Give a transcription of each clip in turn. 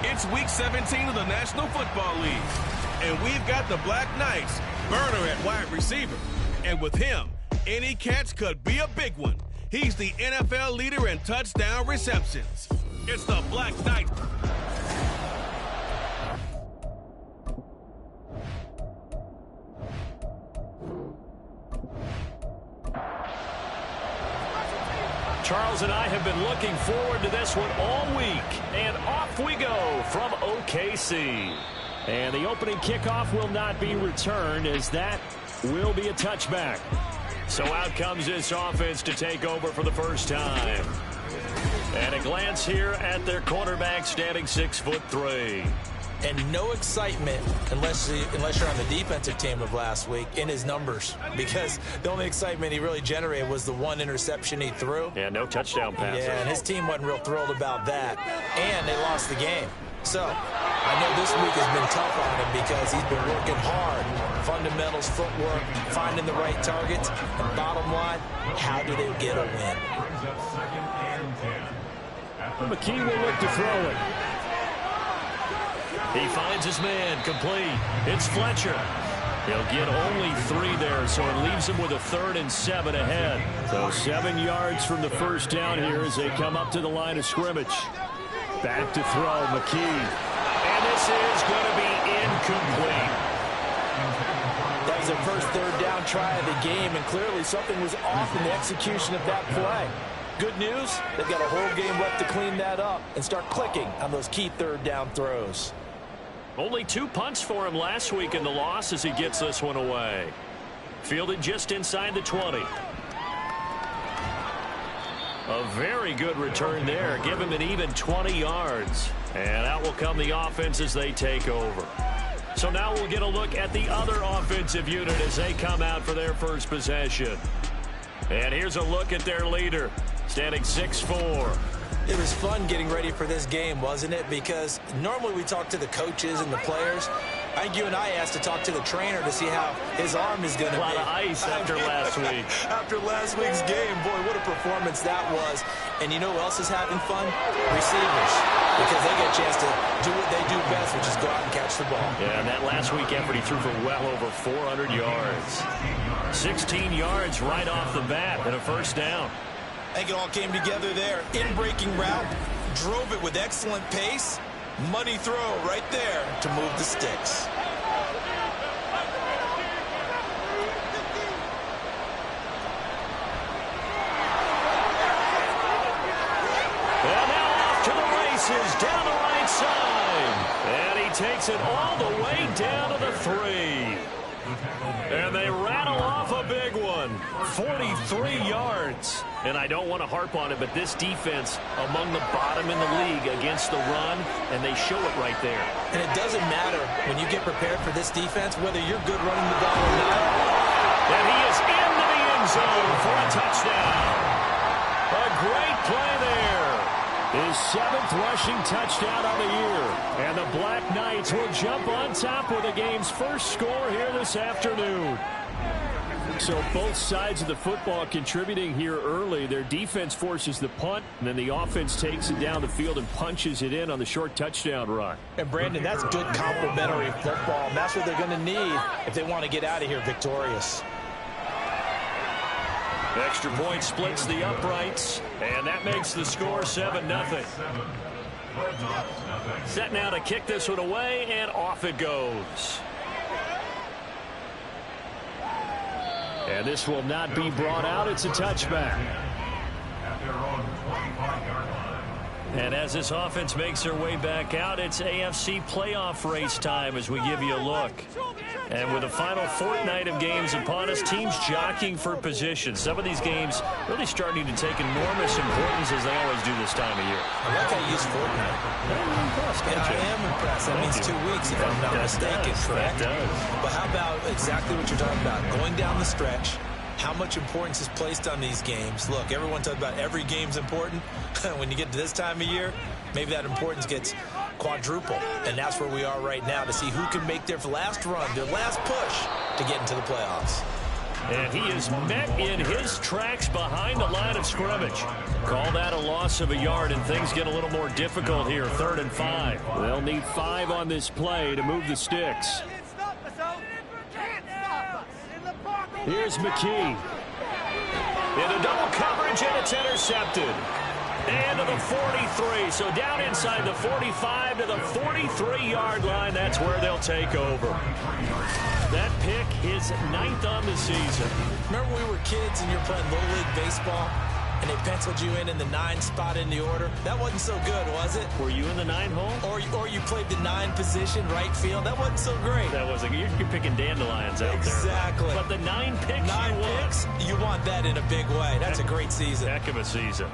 It's Week 17 of the National Football League, and we've got the Black Knights, Burner at wide receiver. And with him, any catch could be a big one. He's the NFL leader in touchdown receptions. It's the Black Knights. Charles and I have been looking forward to this one all week. And off we go from OKC. And the opening kickoff will not be returned, as that will be a touchback. So out comes this offense to take over for the first time. And a glance here at their quarterback, standing 6'3". And no excitement unless you're on the defensive team of last week in his numbers, because the only excitement he really generated was the one interception he threw. Yeah, no touchdown passes. Yeah, and his team wasn't real thrilled about that, and they lost the game. So I know this week has been tough on him because he's been working hard. Fundamentals, footwork, finding the right targets, and bottom line, how do they get a win? McKee will look to throw it. He finds his man, complete. It's Fletcher. He'll get only 3 there, so it leaves him with a 3rd and 7 ahead. So 7 yards from the first down here as they come up to the line of scrimmage. Back to throw, McKee. And this is going to be incomplete. That was their first 3rd down try of the game, and clearly something was off in the execution of that play. Good news, they've got a whole game left to clean that up and start clicking on those key 3rd down throws. Only 2 punts for him last week in the loss as he gets this one away. Fielded just inside the 20. A very good return there. Give him an even 20 yards. And out will come the offense as they take over. So now we'll get a look at the other offensive unit as they come out for their first possession. And here's a look at their leader, standing 6'4". It was fun getting ready for this game, wasn't it? Because normally we talk to the coaches and the players. I think you and I asked to talk to the trainer to see how his arm is going to be. A lot of ice after last week. After last week's game, boy, what a performance that was. And you know who else is having fun? Receivers. Because they get a chance to do what they do best, which is go out and catch the ball. Yeah, and that last week effort, he threw for well over 400 yards. 16 yards right off the bat and a first down. I think it all came together there. In-breaking route, drove it with excellent pace. Money throw right there to move the sticks. And now off to the races down the right side. And he takes it all the way down to the 3. And they rattle off a big one. 43 yards. And I don't want to harp on it, but this defense among the bottom in the league against the run, and they show it right there. And it doesn't matter when you get prepared for this defense, whether you're good running the ball or not. And he is into the end zone for a touchdown. A great play there. His 7th rushing touchdown of the year. And the Black Knights will jump on top with the game's first score here this afternoon. So both sides of the football contributing here early. Their defense forces the punt, and then the offense takes it down the field and punches it in on the short touchdown run. And, Brandon, that's good complementary football, and that's what they're going to need if they want to get out of here victorious. Extra point splits the uprights, and that makes the score 7-0. Set now to kick this one away, and off it goes. And this will not be brought out. It's a touchback. And as this offense makes their way back out, it's AFC playoff race time as we give you a look. And with the final fortnight of games upon us, teams jockeying for position. Some of these games really starting to take enormous importance as they always do this time of year. I like how you use fortnight. I am impressed. That means 2 weeks, if I'm not mistaken, correct? That does. But how about exactly what you're talking about? Going down the stretch, how much importance is placed on these games. Look, everyone talks about every game's important. When you get to this time of year, maybe that importance gets quadruple. And that's where we are right now to see who can make their last run, their last push to get into the playoffs. And he is met in his tracks behind the line of scrimmage. Call that a loss of a yard, and things get a little more difficult here. 3rd and 5. They'll need 5 on this play to move the sticks. Here's McKee. Into double coverage, and it's intercepted. And to the 43. So down inside the 45 to the 43-yard line. That's where they'll take over. That pick is 9th on the season. Remember when we were kids and you were playing Little League Baseball and they penciled you in the 9 spot in the order? That wasn't so good, was it? Were you in the 9 hole? Or you played the 9 position, right field? That wasn't so great. That wasn't. You're picking dandelions out exactly. there. But the 9 picks 9 picks, you want that in a big way. That's a great season. Heck of a season.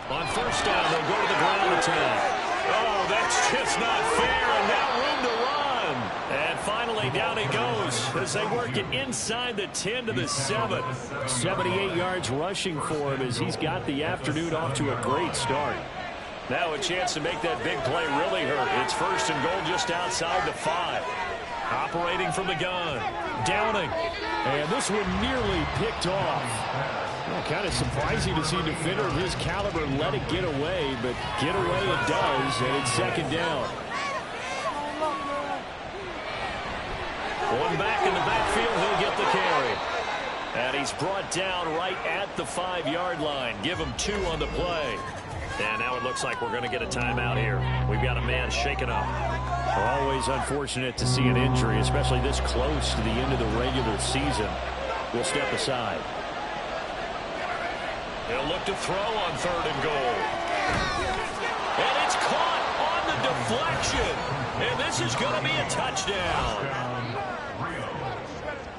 On 1st down, they'll go to the ground attack. Oh, that's just not fair, and now room to run. And finally, down he goes as they work it inside the 10 to the 7. 78 yards rushing for him as he's got the afternoon off to a great start. Now a chance to make that big play really hurt. It's 1st and goal just outside the 5. Operating from the gun. Downing. And this one nearly picked off. Well, kind of surprising to see a defender of his caliber let it get away, but get away it does, and it's 2nd down. One back in the backfield, he'll get the carry. And he's brought down right at the 5-yard line. Give him 2 on the play. And now it looks like we're going to get a timeout here. We've got a man shaken up. Always unfortunate to see an injury, especially this close to the end of the regular season. We'll step aside. He'll look to throw on 3rd and goal. And it's caught on the deflection. And this is going to be a touchdown.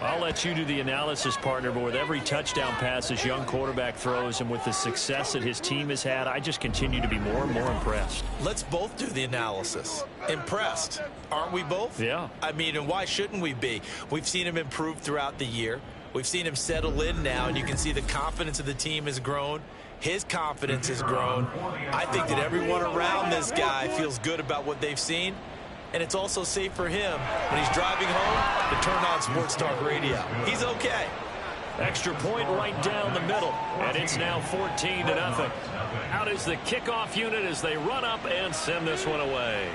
I'll let you do the analysis, partner, but with every touchdown pass this young quarterback throws and with the success that his team has had, I just continue to be more and more impressed. Let's both do the analysis. Impressed. Aren't we both? Yeah. I mean, and why shouldn't we be? We've seen him improve throughout the year. We've seen him settle in now, and you can see the confidence of the team has grown. His confidence has grown. I think that everyone around this guy feels good about what they've seen. And it's also safe for him when he's driving home to turn on Sports Talk Radio. He's okay. Extra point right down the middle. And it's now 14-0. Out is the kickoff unit as they run up and send this one away.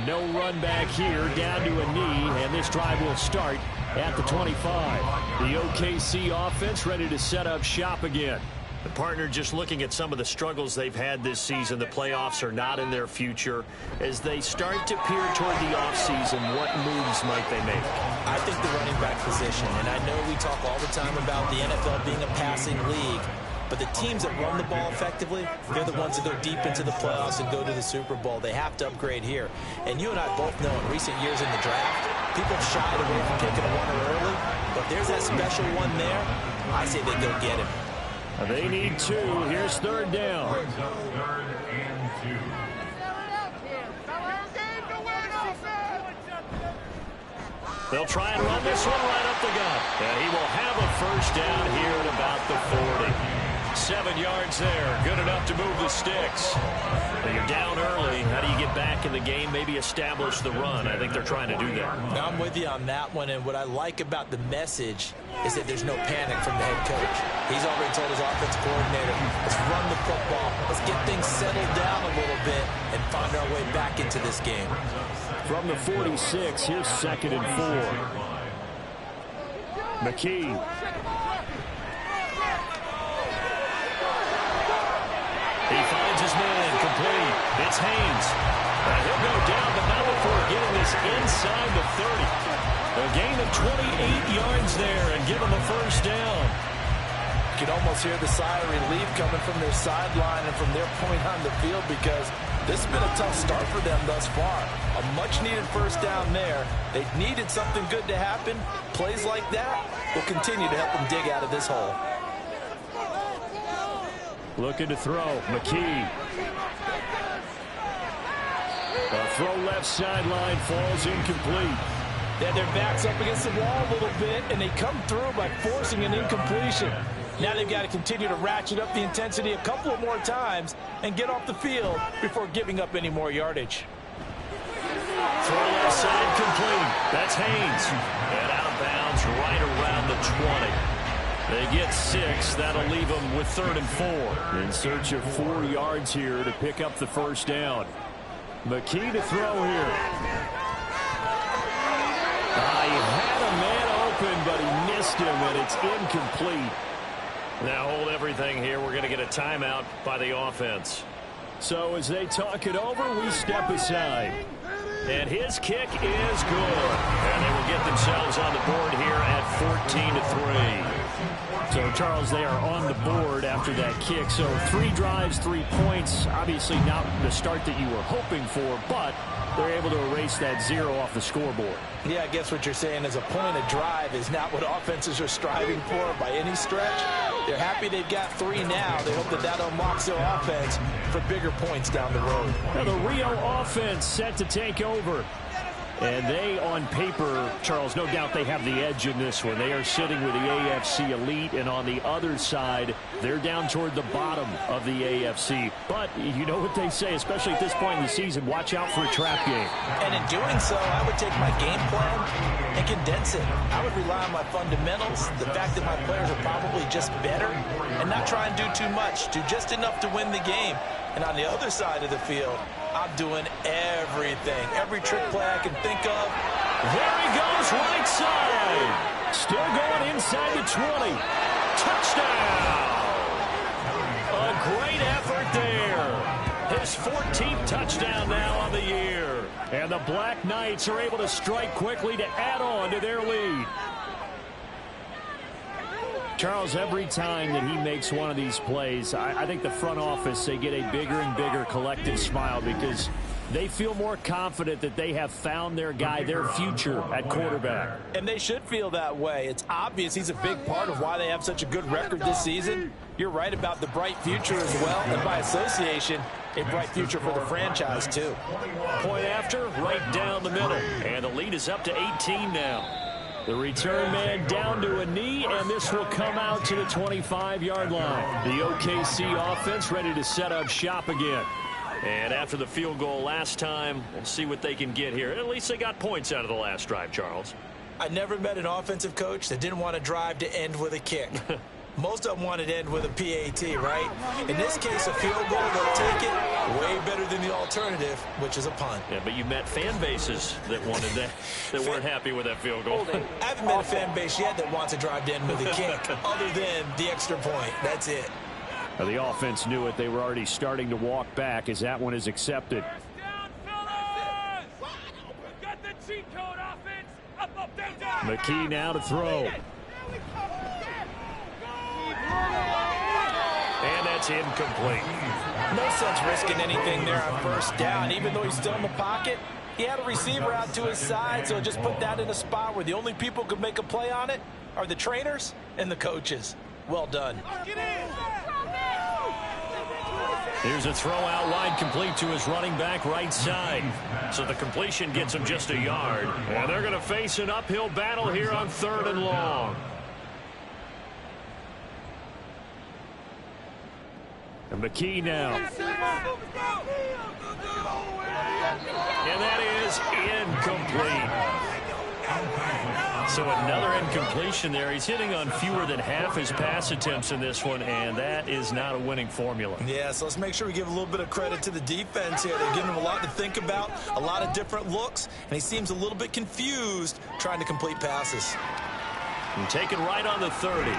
No run back here, down to a knee, and this drive will start at the 25. The OKC offense ready to set up shop again. The partner just looking at some of the struggles they've had this season. The playoffs are not in their future. As they start to peer toward the offseason, what moves might they make? I think the running back position, and I know we talk all the time about the NFL being a passing league, but the teams that run the ball effectively, they're the ones that go deep into the playoffs and go to the Super Bowl. They have to upgrade here. And you and I both know in recent years in the draft, people have shied away from taking a runner early, but there's that special one there. I say they go get him. They need 2. Here's 3rd down. They'll try and run this one right up the gut. And he will have a 1st down here at about the 40. 7 yards there. Good enough to move the sticks. Now you're down early. How do you get back in the game? Maybe establish the run. I think they're trying to do that. I'm with you on that one. And what I like about the message is that there's no panic from the head coach. He's already told his offensive coordinator, let's run the football. Let's get things settled down a little bit and find our way back into this game. From the 46, here's 2nd and 4. McKee. He finds his man complete. It's Haynes. And he'll go down, but not before getting this inside the 30. A gain of 28 yards there and give them a first down. You can almost hear the sigh of relief coming from their sideline and from their point on the field because this has been a tough start for them thus far. A much-needed first down there. They needed something good to happen. Plays like that will continue to help them dig out of this hole. Looking to throw. McKee. A throw left sideline falls incomplete. They had their backs up against the wall a little bit, and they come through by forcing an incompletion. Now they've got to continue to ratchet up the intensity a couple of more times and get off the field before giving up any more yardage. Throw left side complete. That's Haynes. And out of bounds right around the 20. They get 6. That'll leave them with 3rd and 4. In search of 4 yards here to pick up the first down. McKee to throw here. He had a man open, but he missed him, and it's incomplete. Now hold everything here. We're going to get a timeout by the offense. So as they talk it over, we step aside. And his kick is good. And they will get themselves on the board here at 14-3. So, Charles, they are on the board after that kick. So 3 drives, 3 points. Obviously not the start that you were hoping for, but they're able to erase that 0 off the scoreboard. Yeah, I guess what you're saying is a point of drive is not what offenses are striving for by any stretch. They're happy they've got 3 now. They hope that that unlocks their offense for bigger points down the road. Now the Rio offense set to take over. And they, on paper, Charles, no doubt they have the edge in this one. They are sitting with the AFC elite, and on the other side, they're down toward the bottom of the AFC. But you know what they say, especially at this point in the season, watch out for a trap game. And in doing so, I would take my game plan and condense it. I would rely on my fundamentals, the fact that my players are probably just better, and not try and do too much, do just enough to win the game. And on the other side of the field, I'm doing everything. Every trick play I can think of. There he goes, right side. Still going inside the 20. Touchdown. A great effort there. His 14th touchdown now on the year. And the Black Knights are able to strike quickly to add on to their lead. Charles, every time that he makes one of these plays, I think the front office, they get a bigger and bigger collective smile because they feel more confident that they have found their guy, their future at quarterback. And they should feel that way. It's obvious he's a big part of why they have such a good record this season. You're right about the bright future as well, and by association, a bright future for the franchise too. Point after, right down the middle. And the lead is up to 18 now. The return man down to a knee, and this will come out to the 25-yard line. The OKC offense ready to set up shop again. And after the field goal last time, we'll see what they can get here. At least they got points out of the last drive, Charles. I never met an offensive coach that didn't want to drive to end with a kick. Most of them wanted to end with a PAT, right? In this case, a field goal, they'll take it way better than the alternative, which is a punt. Yeah, but you met fan bases that wanted that, that weren't happy with that field goal. I haven't met a fan base yet that wants to drive to end with a kick, other than the extra point. That's it. Now, the offense knew it. They were already starting to walk back as that one is accepted. McKee now to throw. And that's incomplete. No sense risking anything there on first down. Even though he's still in the pocket, he had a receiver out to his side, so just put that in a spot where the only people who could make a play on it are the trainers and the coaches. Well done. Here's a throw out wide, complete to his running back right side. So the completion gets him just a yard. And they're going to face an uphill battle here on 3rd and long. And McKee now. And that is incomplete. So another incompletion there. He's hitting on fewer than half his pass attempts in this one, and that is not a winning formula. Yeah, so let's make sure we give a little bit of credit to the defense here. They're giving him a lot to think about, a lot of different looks, and he seems a little bit confused trying to complete passes. And taken right on the 30.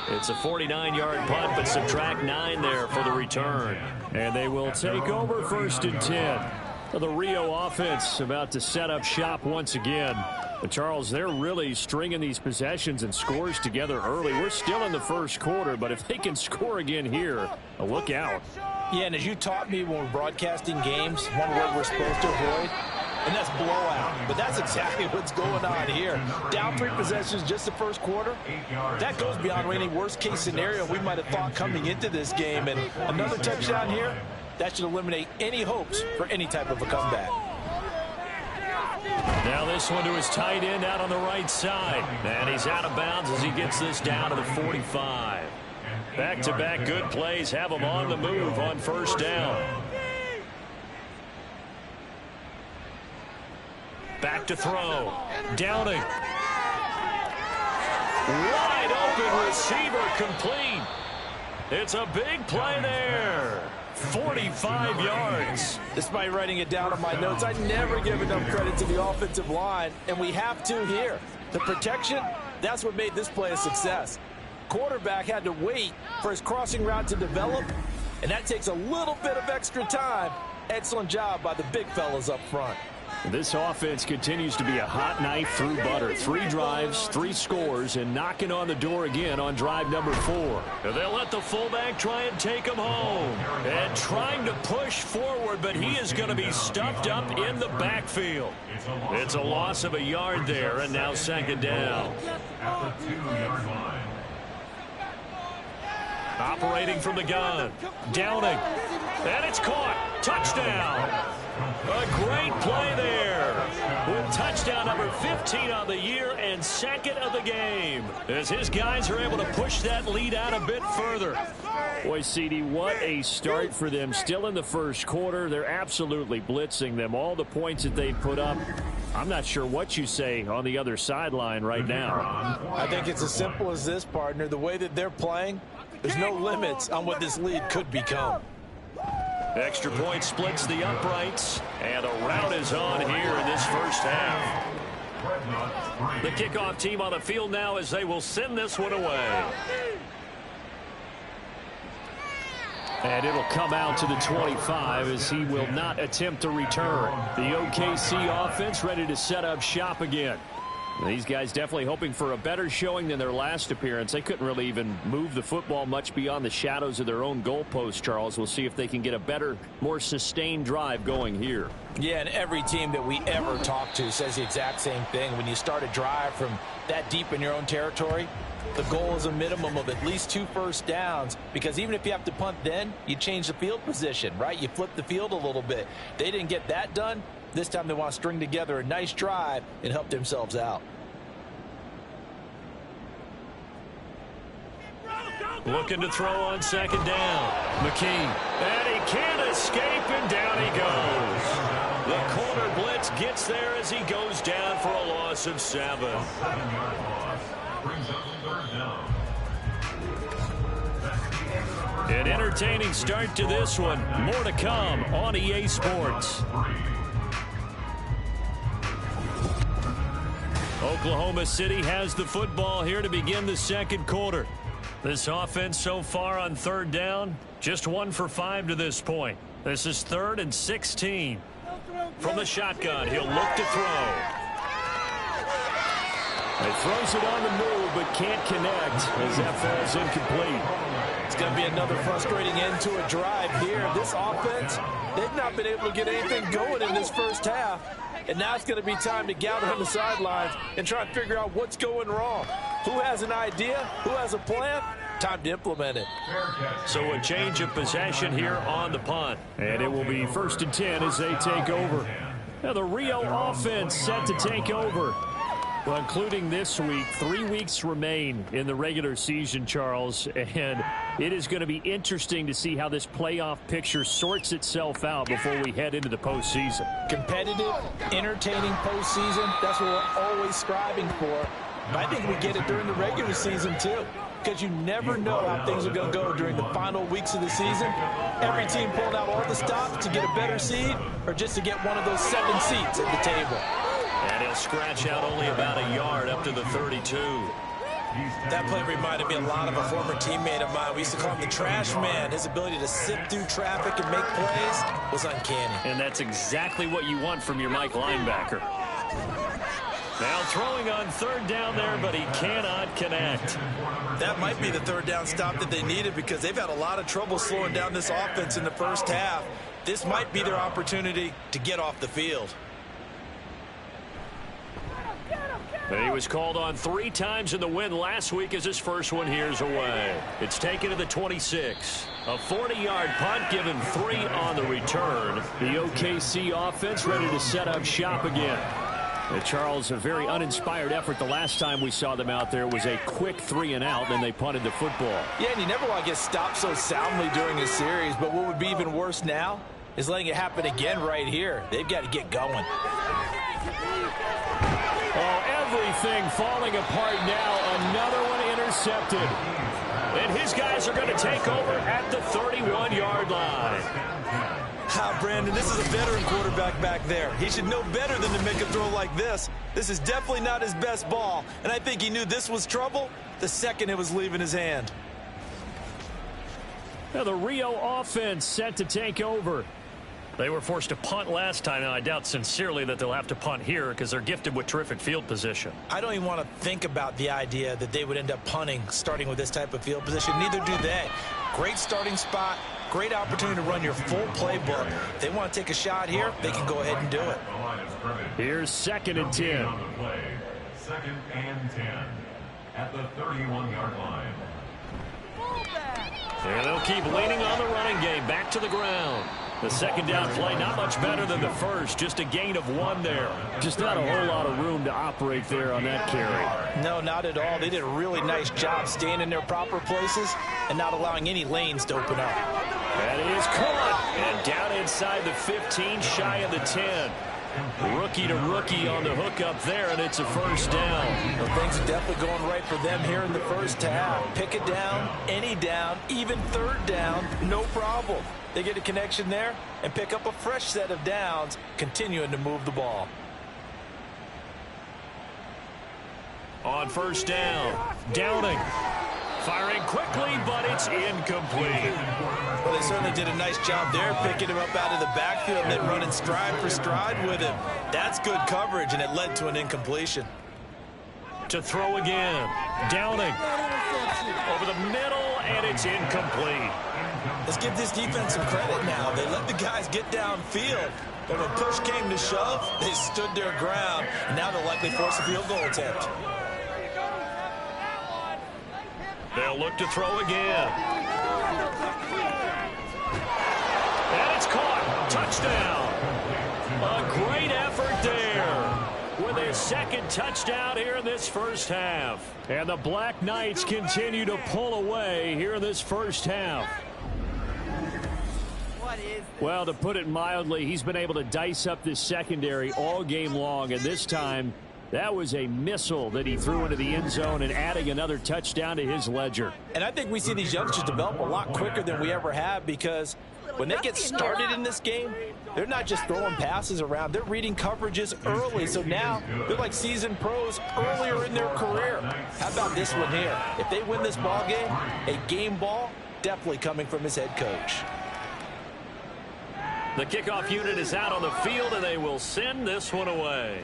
It's a 49-yard punt, but subtract 9 there for the return. And they will take over 1st and 10. The Rio offense about to set up shop once again. But Charles, they're really stringing these possessions and scores together early. We're still in the first quarter, but if they can score again here, look out. Yeah, and as you taught me when we're broadcasting games, one word we're supposed to avoid, and that's blowout. But that's exactly what's going on here. Down 3 possessions just the first quarter. That goes beyond any worst-case scenario we might have thought coming into this game. And another touchdown here, that should eliminate any hopes for any type of a comeback. Now this one to his tight end out on the right side. And he's out of bounds as he gets this down to the 45. Back-to-back good plays have him on the move on first down. Back to throw. Downing. Wide open receiver complete. It's a big play there. 45 yards. Despite writing it down on my notes, I never give enough credit to the offensive line, and we have to here. The protection, that's what made this play a success. Quarterback had to wait for his crossing route to develop, and that takes a little bit of extra time. Excellent job by the big fellas up front. This offense continues to be a hot knife through butter. 3 drives, 3 scores, and knocking on the door again on drive number 4. They'll let the fullback try and take him home. And trying to push forward, but he is going to be stuffed up in the backfield. It's a loss of a yard there, and now second down. Operating from the gun. Downing. And it's caught. Touchdown. A great play there. With touchdown number 15 on the year and second of the game. As his guys are able to push that lead out a bit further. Boy, CD, what a start for them. Still in the first quarter. They're absolutely blitzing them. All the points that they put up. I'm not sure what you say on the other sideline right now. I think it's as simple as this, partner. The way that they're playing, there's no limits on what this lead could become. Extra point splits the uprights, and a rout is on here in this first half. The kickoff team on the field now as they will send this one away. And it'll come out to the 25 as he will not attempt to return. The OKC offense ready to set up shop again. These guys definitely hoping for a better showing than their last appearance. They couldn't really even move the football much beyond the shadows of their own goalpost, Charles. We'll see if they can get a better, more sustained drive going here. Yeah, and every team that we ever talk to says the exact same thing. When you start a drive from that deep in your own territory, the goal is a minimum of at least 2 first downs, because even if you have to punt then, you change the field position, right? You flip the field a little bit. They didn't get that done. This time they want to string together a nice drive and help themselves out. Looking to throw on second down. McKee. And he can't escape, and down he goes. The corner blitz gets there as he goes down for a loss of 7. An entertaining start to this one. More to come on EA Sports. Oklahoma City has the football here to begin the second quarter. This offense so far on third down, just 1 for 5 to this point. This is 3rd and 16. From the shotgun, he'll look to throw. He throws it on the move, but can't connect as that falls incomplete. It's going to be another frustrating end to a drive here. This offense, they've not been able to get anything going in this first half. And now it's going to be time to gather on the sidelines and try and figure out what's going wrong. Who has an idea? Who has a plan? Time to implement it. So a change of possession here on the punt. And it will be 1st and 10 as they take over. Now the Rio offense set to take over. Well, including this week, 3 weeks remain in the regular season, Charles, and it is going to be interesting to see how this playoff picture sorts itself out before we head into the postseason. Competitive, entertaining postseason, that's what we're always striving for. I think we get it during the regular season, too, because you never know how things are going to go during the final weeks of the season. Every team pulling out all the stops to get a better seed or just to get one of those 7 seats at the table. And he'll scratch out only about a yard up to the 32. That play reminded me a lot of a former teammate of mine. We used to call him the trash man. His ability to sift through traffic and make plays was uncanny. And that's exactly what you want from your Mike linebacker. Now throwing on third down there, but he cannot connect. That might be the third down stop that they needed because they've had a lot of trouble slowing down this offense in the first half. This might be their opportunity to get off the field. He was called on 3 times in the win last week as his first one here's away. It's taken to the 26. A 40-yard punt given 3 on the return. The OKC offense ready to set up shop again. Charles, a very uninspired effort the last time we saw them out there. It was a quick 3 and out, then they punted the football. Yeah, and you never want to get stopped so soundly during a series, but what would be even worse now is letting it happen again right here. They've got to get going. Oh, everything falling apart now. Another one intercepted. And his guys are going to take over at the 31-yard line. Brandon, this is a veteran quarterback back there. He should know better than to make a throw like this. This is definitely not his best ball, and I think he knew this was trouble the second it was leaving his hand. Now the Rio offense set to take over. They were forced to punt last time, and I doubt sincerely that they'll have to punt here because they're gifted with terrific field position. I don't even want to think about the idea that they would end up punting starting with this type of field position. Neither do they. Great starting spot, great opportunity to run your full playbook. If they want to take a shot here, they can go ahead and do it. Here's 2nd and 10. 2nd and 10 at the 31-yard line. And they'll keep leaning on the running game. Back to the ground. The second down play, not much better than the first. Just a gain of 1 there. Just not a whole lot of room to operate there on that carry. No, not at all. They did a really nice job staying in their proper places and not allowing any lanes to open up. That is caught. And down inside the 15, shy of the 10. Rookie to rookie on the hook up there, and it's a first down. Well, things are definitely going right for them here in the first half. Pick it down, any down, even third down, no problem. They get a connection there and pick up a fresh set of downs, continuing to move the ball. On first down, Downing. Firing quickly, but it's incomplete. Well, they certainly did a nice job there, picking him up out of the backfield and then running stride for stride with him. That's good coverage, and it led to an incompletion. To throw again, Downing. Over the middle, and it's incomplete. Let's give this defense some credit now. They let the guys get downfield, but when push came to shove, they stood their ground, and now they'll likely force a field goal attempt. They'll look to throw again. And it's caught. Touchdown. A great effort there with his 2nd touchdown here in this first half. And the Black Knights continue to pull away here in this first half. Well, to put it mildly, he's been able to dice up this secondary all game long, and this time that was a missile that he threw into the end zone and adding another touchdown to his ledger. And I think we see these youngsters develop a lot quicker than we ever have because when they get started in this game, they're not just throwing passes around. They're reading coverages early. So now they're like seasoned pros earlier in their career. How about this one here? If they win this ball game, a game ball definitely coming from his head coach. The kickoff unit is out on the field, and they will send this one away.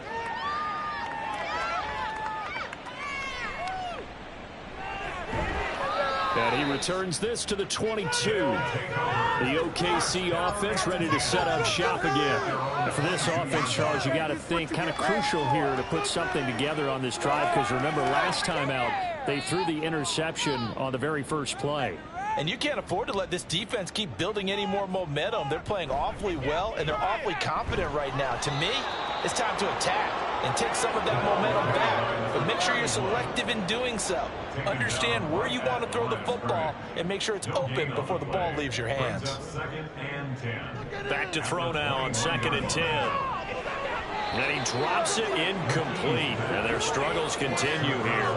And he returns this to the 22. The OKC offense ready to set up shop again. And for this offense, Charles, you got to think kind of crucial here to put something together on this drive because remember last time out they threw the interception on the very first play. And you can't afford to let this defense keep building any more momentum. They're playing awfully well, and they're awfully confident right now. To me, it's time to attack and take some of that momentum back. But make sure you're selective in doing so. Understand where you want to throw the football and make sure it's open before the ball leaves your hands. Back to throw now on 2nd and 10. And he drops it incomplete. And their struggles continue here.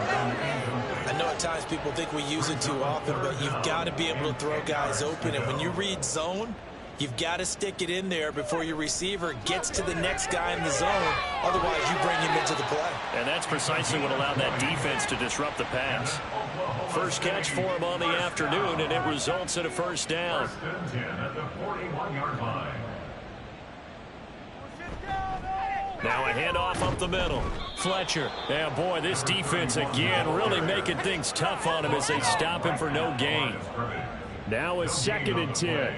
I know at times people think we use it too often, but you've got to be able to throw guys open. And when you read zone, You've got to stick it in there before your receiver gets to the next guy in the zone. Otherwise, you bring him into the play. And that's precisely what allowed that defense to disrupt the pass. First catch for him on the afternoon, and it results in a first down. First and 10 at the 41-yard line. Now a handoff up the middle. Fletcher. Yeah, boy, this defense again really making things tough on him as they stop him for no gain. Now a 2nd and 10.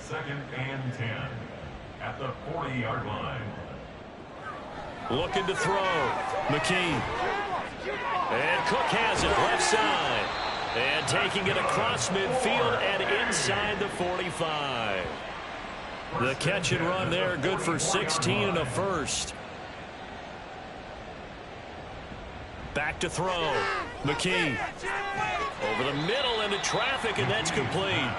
2nd and 10 at the 40-yard line. Looking to throw. McKee. And Cook has it left side. And taking it across midfield and inside the 45. The catch and run there, good for 16 and a first. Back to throw. McKee. Over the middle into traffic, and that's complete.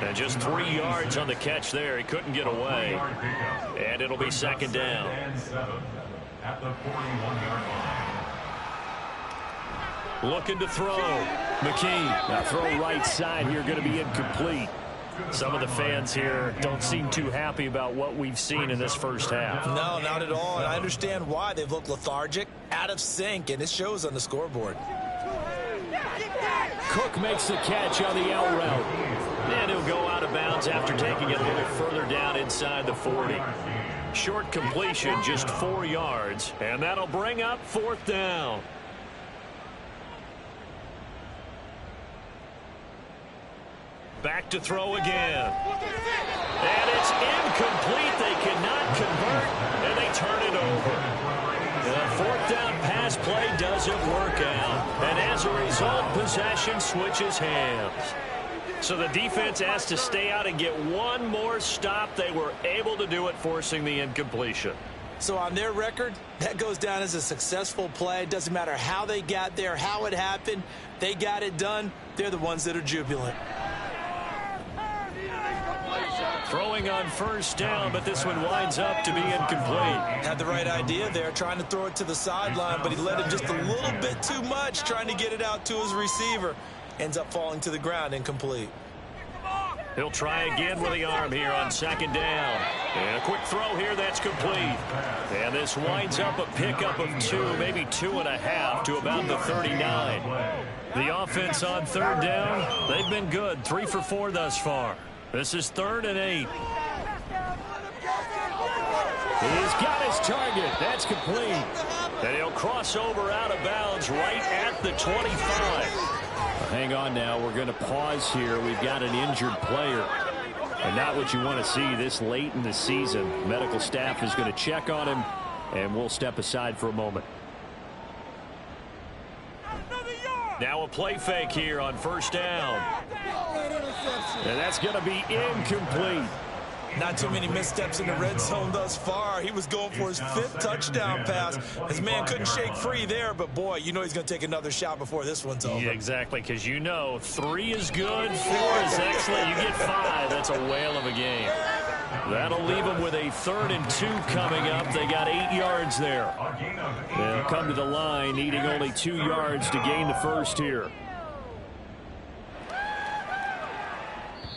And just 3 yards on the catch there. He couldn't get away. And it'll be 2nd down. And 7 at the 41-yard line. Looking to throw. McKee. Now throw right side here, going to be incomplete. Some of the fans here don't seem too happy about what we've seen in this first half. No, not at all. And I understand why. They've looked lethargic, out of sync, and it shows on the scoreboard. Cook makes the catch on the out route. And he'll go out of bounds after taking it a little further down inside the 40. Short completion, just 4 yards. And that'll bring up 4th down. Back to throw again. And it's incomplete. They cannot convert, and they turn it over. The 4th down pass play doesn't work out. And as a result, possession switches hands. So the defense has to stay out and get one more stop. They were able to do it, forcing the incompletion. So on their record, that goes down as a successful play. It doesn't matter how they got there, how it happened. They got it done. They're the ones that are jubilant. Throwing on first down, but this one winds up to be incomplete. Had the right idea there, trying to throw it to the sideline, but he let it just a little bit too much, trying to get it out to his receiver. Ends up falling to the ground, incomplete. He'll try again with the arm here on 2nd down. And a quick throw here, that's complete. And this winds up a pickup of 2, maybe 2.5 to about the 39. The offense on 3rd down, they've been good, 3 for 4 thus far. This is 3rd and 8. He's got his target. That's complete. And he'll cross over out of bounds right at the 25. Hang on now. We're going to pause here. We've got an injured player. And not what you want to see this late in the season. Medical staff is going to check on him, and we'll step aside for a moment. Now a play fake here on 1st down. And that's going to be incomplete. Not too many missteps in the red zone thus far. He was going for his 5th touchdown pass. His man couldn't shake free there, but boy, you know he's going to take another shot before this one's over. Yeah, exactly, because you know 3 is good, 4 is excellent. You get 5, that's a whale of a game. That'll leave them with a 3rd and 2 coming up. They got 8 yards there. They'll come to the line, needing only 2 yards to gain the first here.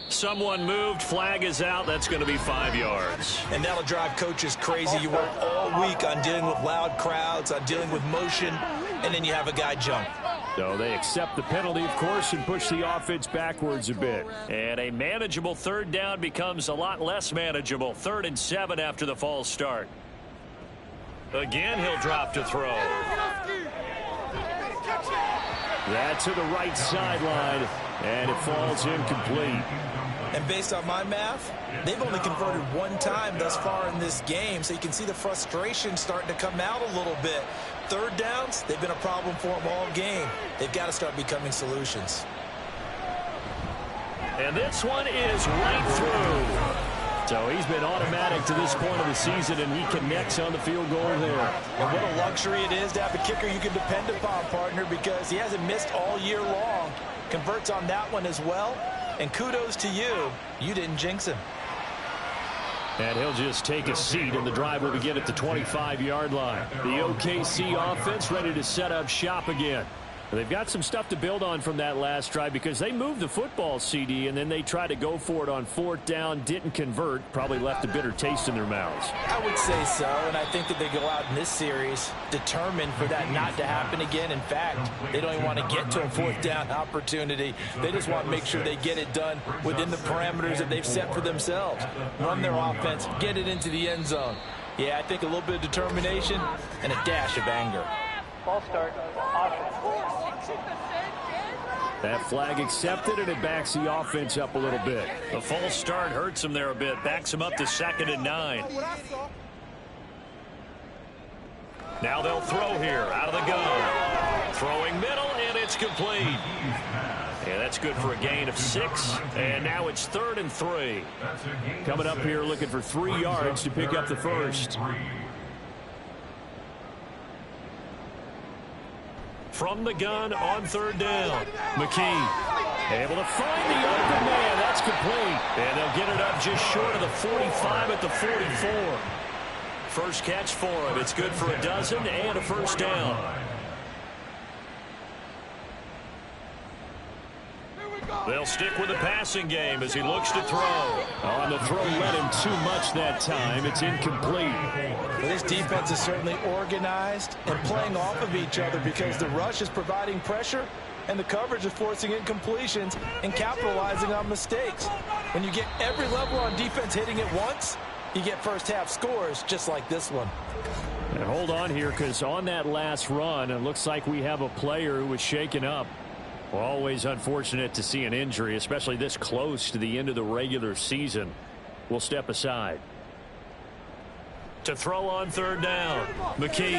Someone moved, flag is out. That's going to be 5 yards. And that'll drive coaches crazy. You work all week on dealing with loud crowds, on dealing with motion, and then you have a guy jump. So they accept the penalty, of course, and push the offense backwards a bit. And a manageable 3rd down becomes a lot less manageable. 3rd and 7 after the false start. Again, he'll drop to throw. That's to the right sideline, and it falls incomplete. And based on my math, they've only converted 1 time thus far in this game, so you can see the frustration starting to come out a little bit. 3rd downs, they've been a problem for them all game. They've got to start becoming solutions. And this one is right through. So he's been automatic to this point of the season, and he connects on the field goal there. And what a luxury it is to have a kicker you can depend upon, partner, because he hasn't missed all year long. Converts on that one as well. And kudos to you. You didn't jinx him. And he'll just take a seat, and the drive will begin at the 25-yard line. The OKC offense ready to set up shop again. They've got some stuff to build on from that last drive because they moved the football, CD, and then they tried to go for it on 4th down, didn't convert, probably left a bitter taste in their mouths. I would say so, and I think that they go out in this series determined for that not to happen again. In fact, they don't even want to get to a 4th down opportunity. They just want to make sure they get it done within the parameters that they've set for themselves. Run their offense, get it into the end zone. Yeah, I think a little bit of determination and a dash of anger. Ball start. That flag accepted, and it backs the offense up a little bit. The false start hurts him there a bit. Backs him up to 2nd and 9. Now they'll throw here out of the gun. Throwing middle, and it's complete. Yeah, that's good for a gain of 6. And now it's 3rd and 3. Coming up here looking for 3 yards to pick up the first. From the gun on 3rd down. McKee able to find the open man. That's complete. And they'll get it up just short of the 45 at the 44. First catch for him. It's good for a dozen and a first down. They'll stick with the passing game as he looks to throw. On the throw led him too much that time. It's incomplete. Well, this defense is certainly organized and playing off of each other because the rush is providing pressure and the coverage is forcing incompletions and capitalizing on mistakes. When you get every level on defense hitting it once, you get first half scores just like this one. And hold on here because on that last run, it looks like we have a player who was shaken up. Always unfortunate to see an injury, especially this close to the end of the regular season. We'll step aside. To throw on 3rd down. McKee.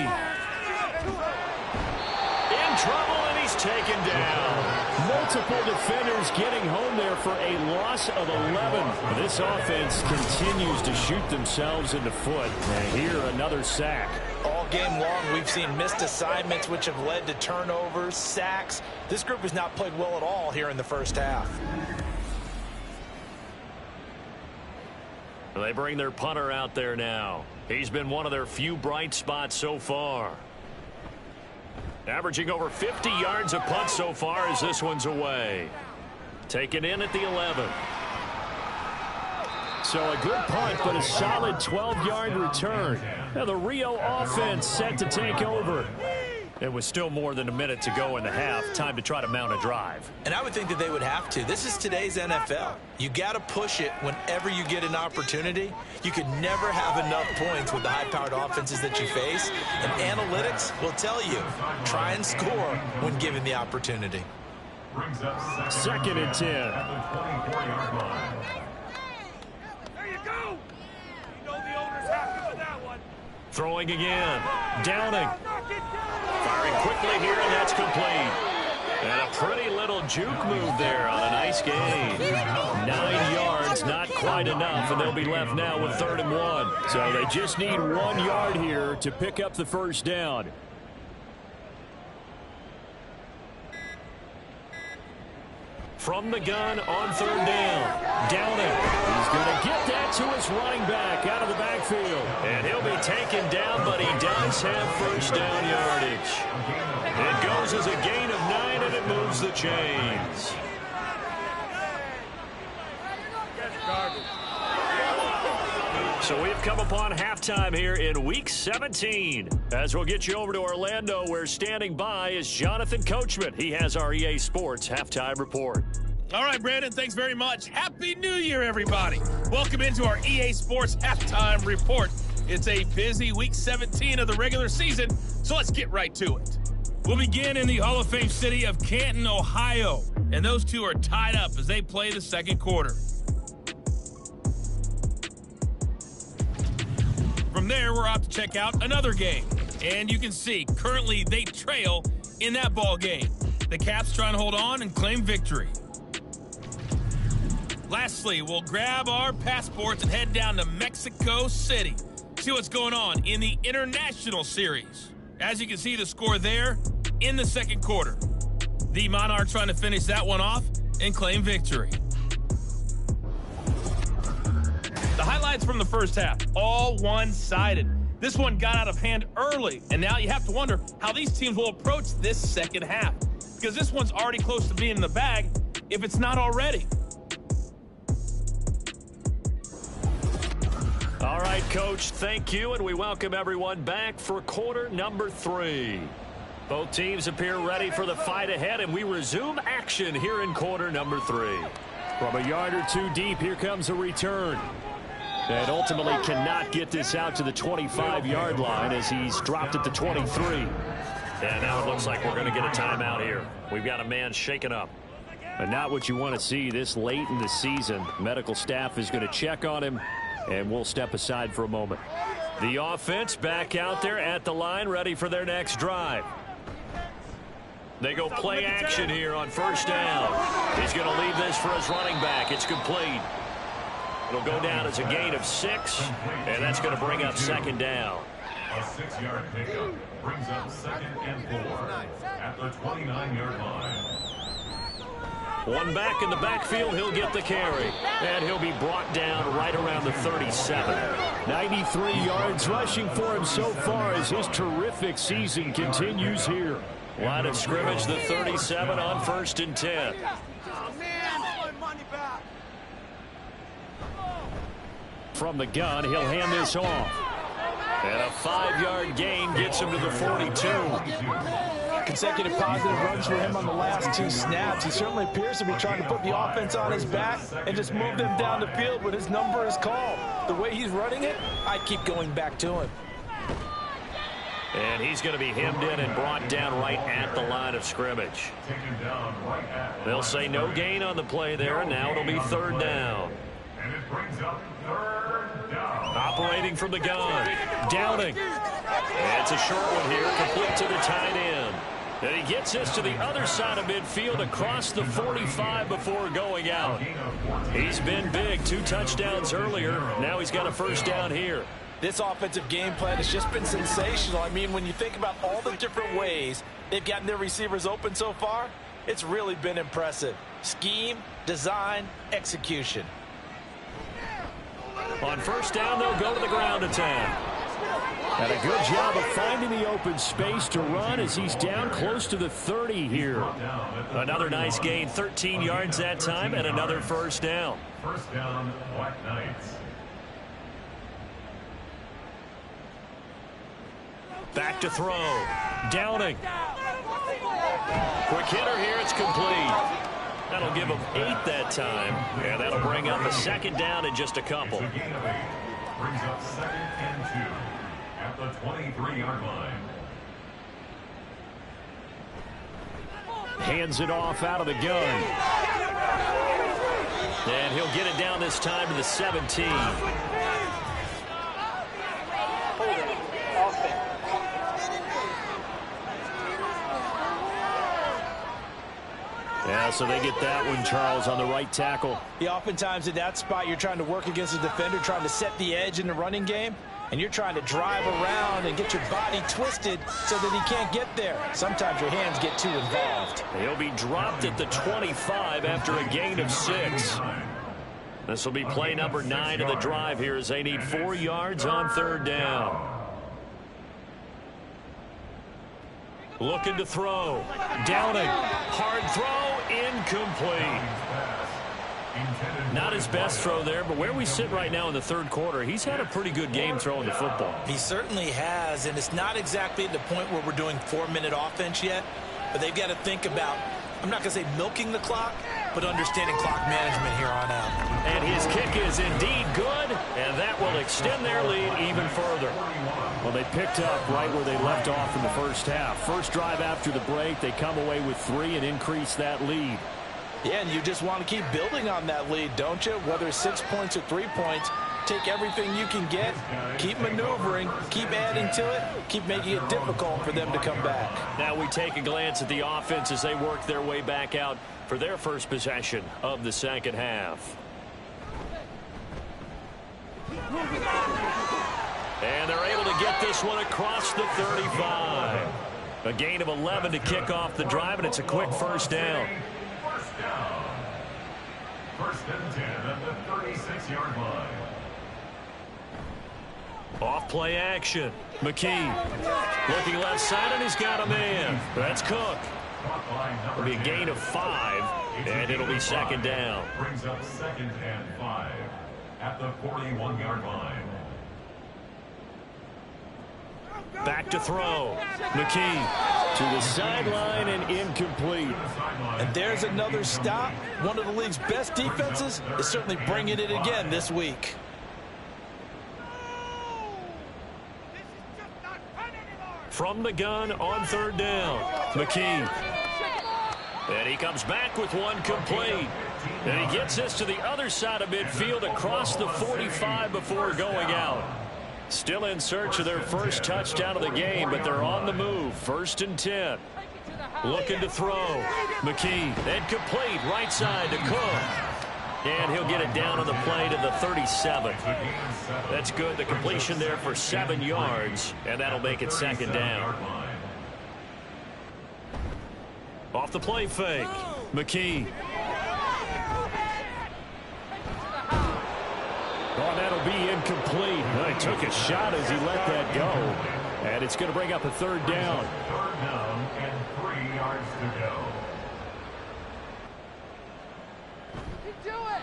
In trouble, and he's taken down. Multiple defenders getting home there for a loss of 11. This offense continues to shoot themselves in the foot. And here, another sack. All game long, we've seen missed assignments which have led to turnovers, sacks. This group has not played well at all here in the first half. They bring their punter out there now. He's been one of their few bright spots so far. Averaging over 50 yards a punt so far as this one's away. Taken in at the 11. So a good punt, but a solid 12-yard return. Now the Rio offense set to take over. It was still more than a minute to go in the half. Time to try to mount a drive. And I would think that they would have to. This is today's NFL. You got to push it whenever you get an opportunity. You could never have enough points with the high-powered offenses that you face. And analytics will tell you, try and score when given the opportunity. 2nd and 10. There you go. You know the owner's happy with that one. Throwing again. Downing. Firing quickly here, and that's complete. And a pretty little juke move there on a nice gain. 9 yards, not quite enough, and they'll be left now with 3rd and 1. So they just need 1 yard here to pick up the first down. From the gun on 3rd down. Downing. He's going to get that to his running back out of the backfield. And he'll be taken down, but he does have first down yardage. It goes as a gain of 9, and it moves the chains. So we've come upon halftime here in Week 17. As we'll get you over to Orlando, where standing by is Jonathan Coachman. He has our EA Sports Halftime Report. All right, Brandon, thanks very much. Happy New Year, everybody. Welcome into our EA Sports Halftime Report. It's a busy Week 17 of the regular season, so let's get right to it. We'll begin in the Hall of Fame city of Canton, Ohio, and those two are tied up as they play the second quarter. From there, we're off to check out another game. And you can see, currently, they trail in that ball game. The Caps trying to hold on and claim victory. Lastly, we'll grab our passports and head down to Mexico City. See what's going on in the International Series. As you can see, the score there in the second quarter. The Monarchs trying to finish that one off and claim victory. The highlights from the first half, all one-sided. This one got out of hand early, and now you have to wonder how these teams will approach this second half, because this one's already close to being in the bag, if it's not already. All right, Coach, thank you, and we welcome everyone back for quarter number 3. Both teams appear ready for the fight ahead, and we resume action here in quarter number 3. From a yard or two deep, here comes a return. And ultimately cannot get this out to the 25-yard line as he's dropped at the 23. And now it looks like we're going to get a timeout here. We've got a man shaken up. And not what you want to see this late in the season. Medical staff is going to check on him, and we'll step aside for a moment. The offense back out there at the line, ready for their next drive. They go play action here on first down. He's going to leave this for his running back. It's complete. It'll go down as a gain of 6, and that's going to bring up second down. A 6-yard pickup brings up 2nd and 4 at the 29-yard line. One back in the backfield, he'll get the carry. And he'll be brought down right around the 37. 93 yards rushing for him so far as his terrific season continues here. Line of scrimmage, the 37 on 1st and 10. From the gun, he'll hand this off. And a 5-yard gain gets him to the 42. Consecutive positive runs for him on the last 2 snaps. He certainly appears to be trying to put the offense on his back and just move them down the field when his number is called. The way he's running it, I keep going back to him. And he's going to be hemmed in and brought down right at the line of scrimmage. They'll say no gain on the play there, and now it'll be 3rd down. And it brings up 3rd down. Operating from the gun. Downing. And it's a short one here, complete to the tight end. And he gets this to the other side of midfield across the 45 before going out. He's been big. 2 touchdowns earlier. Now he's got a first down here. This offensive game plan has just been sensational. I mean, when you think about all the different ways they've gotten their receivers open so far, it's really been impressive. Scheme, design, execution. On first down, they'll go to the ground attack. And a good job of finding the open space to run as he's down close to the 30 here. Another nice gain, 13 yards that time, and another first down. First down, Black Knights. Back to throw. Downing. Quick hitter here. It's complete. That'll give him 8 that time. And that'll bring up a second down in just a couple. It's a gain of 8. Brings up 2nd and 2 at the 23-yard line. Hands it off out of the gun. And he'll get it down this time to the 17. Yeah, so they get that one, Charles, on the right tackle. Yeah, oftentimes in that spot, you're trying to work against a defender, trying to set the edge in the running game, and you're trying to drive around and get your body twisted so that he can't get there. Sometimes your hands get too involved. He'll be dropped at the 25 after a gain of 6. This will be play number 9 of the drive here as they need 4 yards on 3rd down. Looking to throw. Downing. Hard throw. Incomplete. Not his best throw there, but where we sit right now in the 3rd quarter, he's had a pretty good game throwing the football. He certainly has, and it's not exactly at the point where we're doing 4-minute offense yet, but they've got to think about, I'm not going to say milking the clock, but understanding clock management here on out. And his kick is indeed good, and that will extend their lead even further. Well, they picked up right where they left off in the first half. First drive after the break, they come away with 3 and increase that lead. Yeah, and you just want to keep building on that lead, don't you? Whether it's 6 points or 3 points, take everything you can get, keep maneuvering, keep adding to it, keep making it difficult for them to come back. Now we take a glance at the offense as they work their way back out for their first possession of the second half. And they're able to get this one across the 35. A gain of 11 to kick off the drive, and it's a quick first down. First down. 1st and 10 at the 36-yard line. Off play action. McKee looking left side, and he's got a man. That's Cook. It'll be a gain of 5, and it'll be second down. Brings up 2nd and 5 at the 41-yard line. Back to throw. McKee to the sideline and incomplete. And there's another stop. One of the league's best defenses is certainly bringing it again this week. From the gun on 3rd down. McKee. And he comes back with one complete. And he gets this to the other side of midfield across the 45 before going out. Still in search of their first touchdown of the game, but they're on the move. 1st and 10. Looking to throw. McKee. And complete right side to Cook. And he'll get it down on the play to the 37. That's good. The completion there for 7 yards, and that'll make it second down. Off the play fake. McKee. Oh, that'll be incomplete. Well, he took a shot as he let that go. And it's going to bring up a 3rd down. 3rd down and 3 yards to go.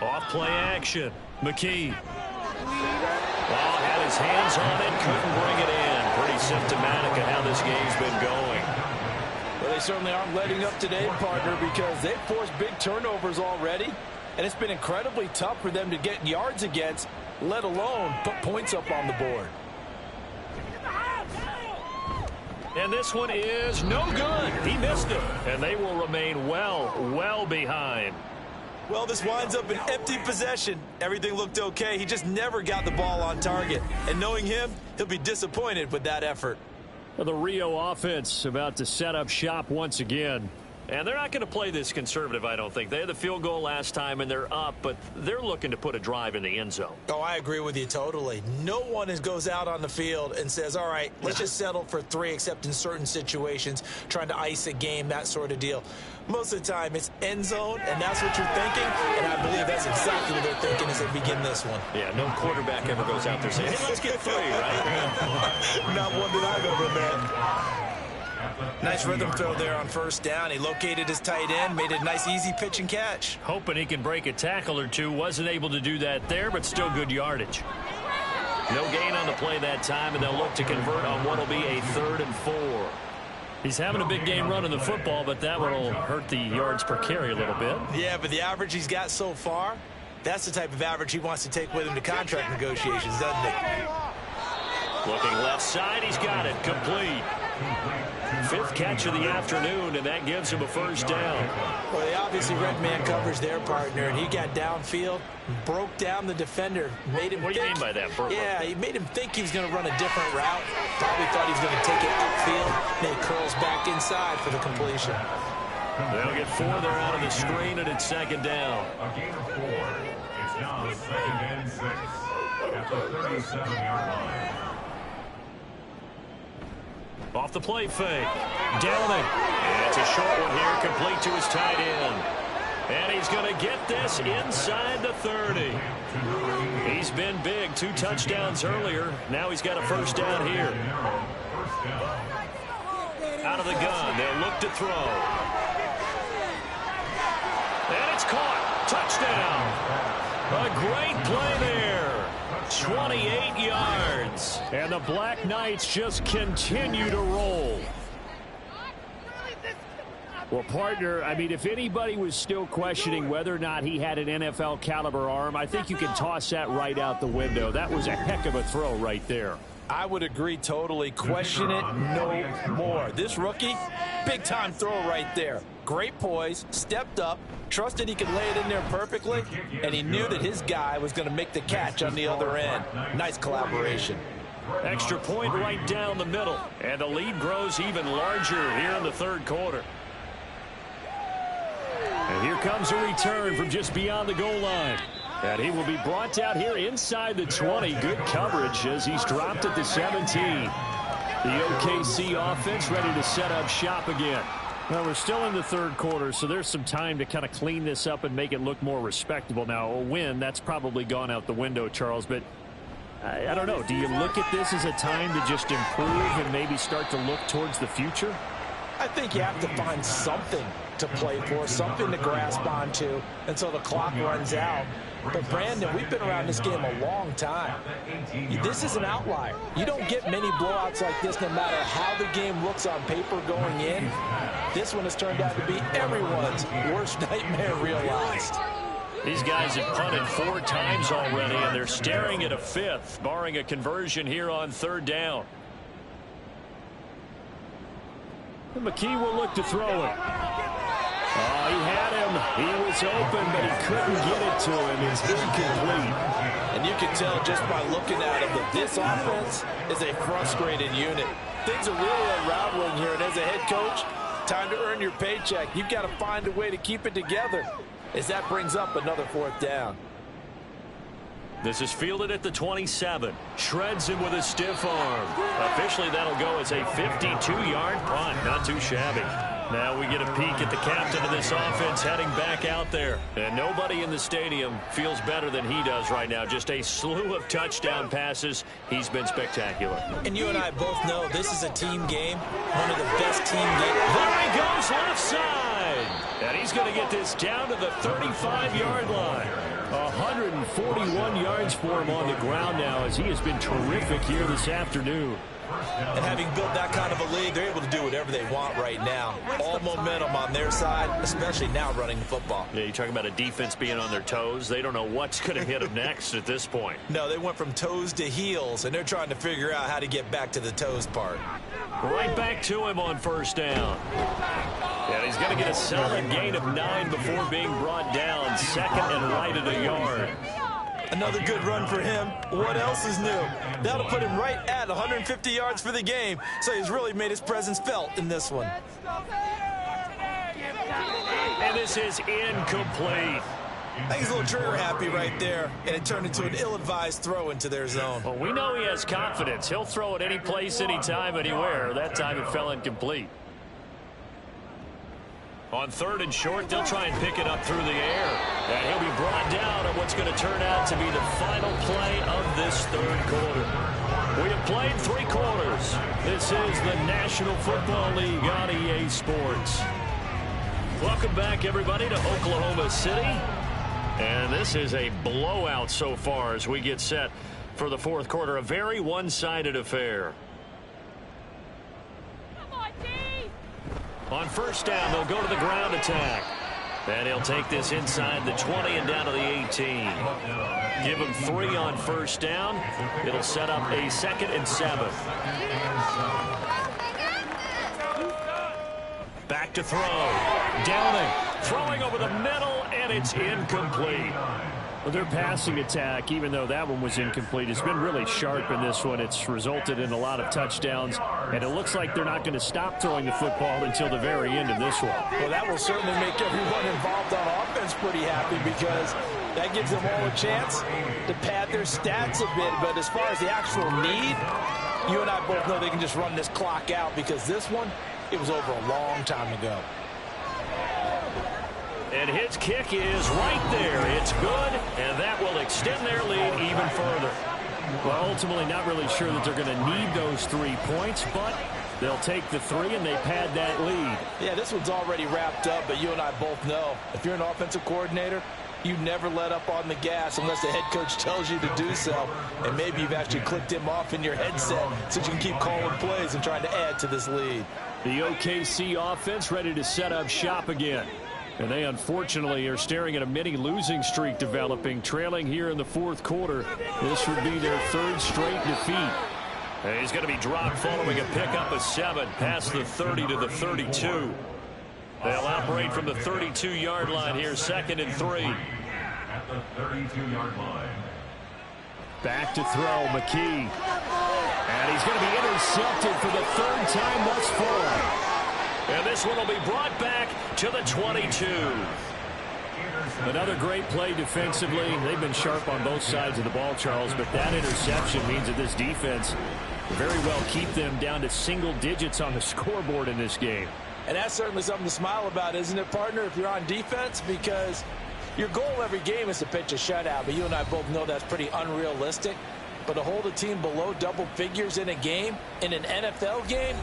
Off play action. McKee. Well, had his hands on it, couldn't bring it in. Pretty symptomatic of how this game's been going. Well, they certainly aren't letting up today, partner, because they've forced big turnovers already. And it's been incredibly tough for them to get yards against, let alone put points up on the board. And this one is no good. He missed it. And they will remain well behind. Well, this winds up an empty possession. Everything looked okay. He just never got the ball on target. And knowing him, he'll be disappointed with that effort. Well, the Rio offense about to set up shop once again. And they're not going to play this conservative, I don't think. They had the field goal last time, and they're up, but they're looking to put a drive in the end zone. Oh, I agree with you totally. No one goes out on the field and says, all right, let's just settle for 3, except in certain situations, trying to ice a game, that sort of deal. Most of the time, it's end zone, and that's what you're thinking, and I believe that's exactly what they're thinking as they begin this one. Yeah, no quarterback ever goes out there saying, hey, let's get 3, right? Not one that I've ever met. Nice rhythm throw there on 1st down. He located his tight end, made a nice easy pitch and catch. Hoping he can break a tackle or two. Wasn't able to do that there, but still good yardage. No gain on the play that time, and they'll look to convert on what will be a 3rd and 4. He's having a big game running the football, but that one will hurt the yards per carry a little bit. Yeah, but the average he's got so far, that's the type of average he wants to take with him to contract negotiations, doesn't he? Looking left side, he's got it. Complete. 5th catch of the afternoon, and that gives him a 1st down. Well, they obviously read man coverage their partner, and he got downfield, broke down the defender, made him What do you mean by that, Burko? Yeah, he made him think he was going to run a different route. Probably thought he was going to take it upfield. Then he curls back inside for the completion. They'll get 4 there out of the screen, and it's 2nd down. A gain of 4. It's now 2nd and 6 at the 37-yard line. Off the play fake. Downing. And it's a short one here, complete to his tight end. And he's going to get this inside the 30. He's been big. 2 touchdowns earlier. Now he's got a 1st down here. Out of the gun. They'll look to throw. And it's caught. Touchdown. A great play there. 28 yards. And the Black Knights just continue to roll. Well, partner, I mean, if anybody was still questioning whether or not he had an NFL caliber arm, I think you can toss that right out the window. That was a heck of a throw right there. I would agree totally. Question it no more. This rookie, big-time throw right there. Great poise, stepped up, trusted he could lay it in there perfectly, and he knew that his guy was going to make the catch on the other end. Nice collaboration. Extra point right down the middle, and the lead grows even larger here in the 3rd quarter. And here comes a return from just beyond the goal line. And he will be brought down here inside the 20. Good coverage as he's dropped at the 17. The OKC offense ready to set up shop again. Well, we're still in the 3rd quarter, so there's some time to kind of clean this up and make it look more respectable. Now, a win, that's probably gone out the window, Charles, but I don't know. Do you look at this as a time to just improve and maybe start to look towards the future? I think you have to find something to play for, something to grasp onto until the clock runs out. But, Brandon, we've been around this game a long time. This is an outlier. You don't get many blowouts like this no matter how the game looks on paper going in. This one has turned out to be everyone's worst nightmare realized. These guys have punted 4 times already, and they're staring at a 5th, barring a conversion here on 3rd down. And McKee will look to throw it. Oh, he had him. He was open, but he couldn't get it to him. It's incomplete. And you can tell just by looking at him that this offense is a frustrated unit. Things are really unraveling here, and as a head coach, time to earn your paycheck. You've got to find a way to keep it together, as that brings up another 4th down. This is fielded at the 27. Shreds him with a stiff arm. Officially, that'll go as a 52-yard punt. Not too shabby. Now we get a peek at the captain of this offense heading back out there. And nobody in the stadium feels better than he does right now. Just a slew of touchdown passes. He's been spectacular. And you and I both know this is a team game. One of the best team games. There he goes left side. And he's going to get this down to the 35-yard line. 141 yards for him on the ground now, as he has been terrific here this afternoon. And having built that kind of a lead, they're able to do whatever they want right now. All momentum on their side, especially now running the football. Yeah, you're talking about a defense being on their toes. They don't know what's going to hit them next at this point. No, they went from toes to heels, and they're trying to figure out how to get back to the toes part. Right back to him on 1st down. And he's going to get a solid gain of 9 before being brought down. 2nd and right at a yard. Another good run for him. What else is new? That'll put him right at 150 yards for the game, so he's really made his presence felt in this one. And this is incomplete. I think he's a little trigger happy right there, and it turned into an ill-advised throw into their zone. Well, we know he has confidence. He'll throw it any place, anytime, anywhere. That time it fell incomplete. On 3rd and short, they'll try and pick it up through the air. And he'll be brought down on what's going to turn out to be the final play of this 3rd quarter. We have played 3 quarters. This is the National Football League on EA Sports. Welcome back, everybody, to Oklahoma City. And this is a blowout so far as we get set for the 4th quarter. A very one-sided affair. On 1st down, they'll go to the ground attack. And he'll take this inside the 20 and down to the 18. Give him 3 on 1st down. It'll set up a 2nd and 7. Back to throw. Downing. Throwing over the middle, and it's incomplete. Well, their passing attack, even though that one was incomplete, has been really sharp in this one. It's resulted in a lot of touchdowns, and it looks like they're not going to stop throwing the football until the very end of this one. Well, that will certainly make everyone involved on offense pretty happy, because that gives them all a chance to pad their stats a bit. But as far as the actual need, you and I both know they can just run this clock out, because this one, it was over a long time ago. And his kick is right there. It's good, and that will extend their lead even further. Well, ultimately not really sure that they're going to need those 3 points, but they'll take the 3 and they pad that lead. Yeah, this one's already wrapped up, but you and I both know if you're an offensive coordinator, you never let up on the gas unless the head coach tells you to do so. And maybe you've actually clicked him off in your headset so you can keep calling plays and trying to add to this lead. The OKC offense ready to set up shop again. And they, unfortunately, are staring at a mini losing streak developing, trailing here in the 4th quarter. This would be their 3rd straight defeat. And he's going to be dropped following a pickup of 7 past the 30 to the 32. They'll operate from the 32-yard line here, 2nd and 3. At the 32-yard line. Back to throw, McKee. And he's going to be intercepted for the 3rd time thus far. And this one will be brought back to the 22. Another great play defensively. They've been sharp on both sides of the ball, Charles, but that interception means that this defense very well keep them down to single digits on the scoreboard in this game. And that's certainly something to smile about, isn't it, partner, if you're on defense? Because your goal every game is to pitch a shutout, but you and I both know that's pretty unrealistic. but to hold a team below double figures in a game, in an NFL game,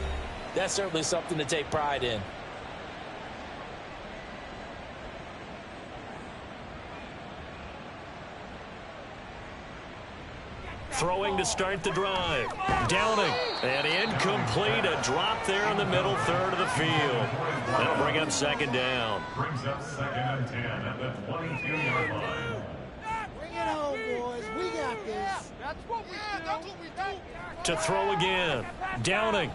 that's certainly something to take pride in. Throwing to start the drive. Downing. And incomplete. A drop there in the middle third of the field. That'll bring up second down. Brings up 2nd and 10 at the 22-yard line. Bring it home, boys. We got this. That's what we do. To throw again. Downing.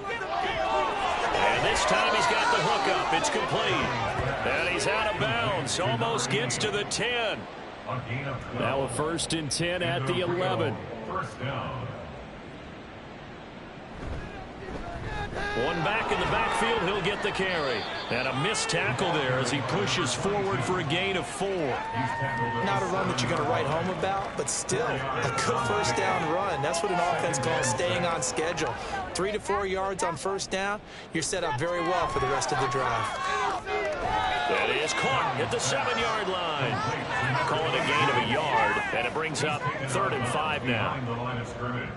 And this time he's got the hook up. It's complete. And he's out of bounds. Almost gets to the 10. Now a 1st and 10 at the 11. First down. One back in the backfield, he'll get the carry. And a missed tackle there as he pushes forward for a gain of 4. Not a run that you're going to write home about, but still a good first down run. That's what an offense calls staying on schedule. 3 to 4 yards on first down, you're set up very well for the rest of the drive. That is caught at the 7-yard line. Call it a gain of a yard, and it brings up 3rd and 5 now. The line of scrimmage.